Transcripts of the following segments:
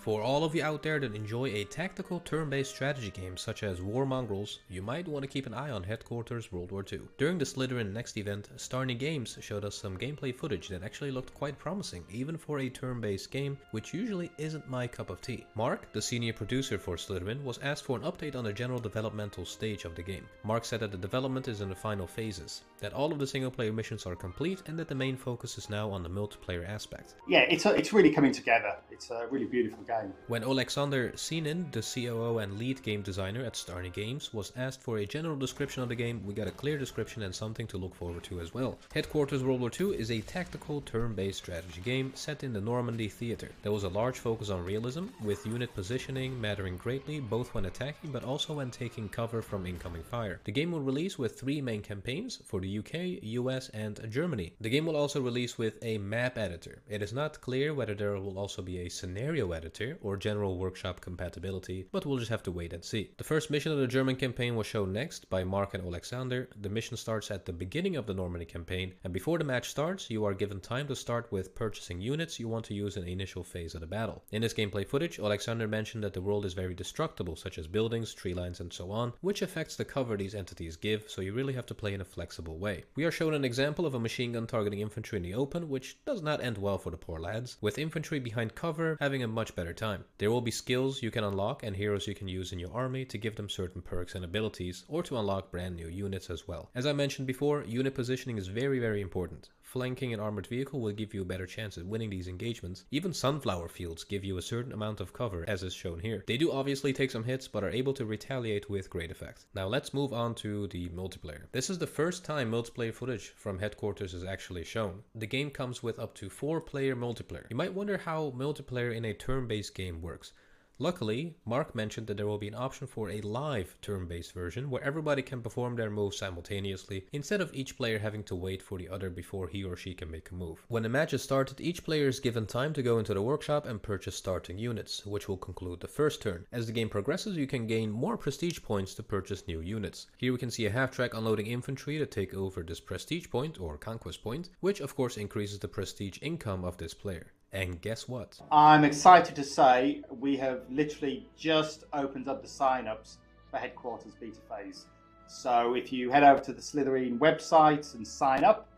For all of you out there that enjoy a tactical turn-based strategy game such as War Mongrels, you might want to keep an eye on Headquarters World War II. During the Slytherin Next event, Starny Games showed us some gameplay footage that actually looked quite promising, even for a turn-based game, which usually isn't my cup of tea. Mark, the senior producer for Slytherin, was asked for an update on the general developmental stage of the game. Mark said that the development is in the final phases, that all of the single-player missions are complete, and that the main focus is now on the multiplayer aspect. Yeah, it's really coming together. It's a really beautiful game. When Alexander Seenin, the COO and lead game designer at Starny Games, was asked for a general description of the game, we got a clear description and something to look forward to as well. Headquarters World War II is a tactical turn-based strategy game set in the Normandy theater. There was a large focus on realism, with unit positioning mattering greatly both when attacking but also when taking cover from incoming fire. The game will release with 3 main campaigns for the UK, US and Germany. The game will also release with a map editor. It is not clear whether there will also be a scenario editor or general workshop compatibility, but we'll just have to wait and see. The first mission of the German campaign was shown next by Mark and Alexander. The mission starts at the beginning of the Normandy campaign, and before the match starts, you are given time to start with purchasing units you want to use in the initial phase of the battle. In this gameplay footage, Alexander mentioned that the world is very destructible, such as buildings, tree lines and so on, which affects the cover these entities give, so you really have to play in a flexible way. We are shown an example of a machine gun targeting infantry in the open, which does not end well for the poor lads, with infantry behind cover having a much better time. There will be skills you can unlock and heroes you can use in your army to give them certain perks and abilities, or to unlock brand new units as well. As I mentioned before, unit positioning is very important. Flanking an armored vehicle will give you a better chance at winning these engagements. Even sunflower fields give you a certain amount of cover, as is shown here. They do obviously take some hits, but are able to retaliate with great effect. Now let's move on to the multiplayer. This is the first time multiplayer footage from Headquarters is actually shown. The game comes with up to 4-player multiplayer. You might wonder how multiplayer in a turn-based game works. Luckily, Mark mentioned that there will be an option for a live turn-based version where everybody can perform their moves simultaneously instead of each player having to wait for the other before he or she can make a move. When the match is started, each player is given time to go into the workshop and purchase starting units, which will conclude the first turn. As the game progresses, you can gain more prestige points to purchase new units. Here we can see a half-track unloading infantry to take over this prestige point or conquest point, which of course increases the prestige income of this player. And guess what? I'm excited to say we have literally just opened up the sign-ups for Headquarters beta phase. So if you head over to the Slytherin website and sign up,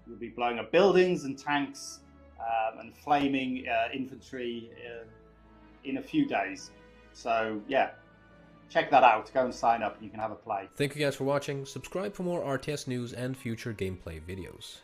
you'll be blowing up buildings and tanks and flaming infantry in a few days. So yeah, check that out. Go and sign up and you can have a play. Thank you guys for watching. Subscribe for more RTS news and future gameplay videos.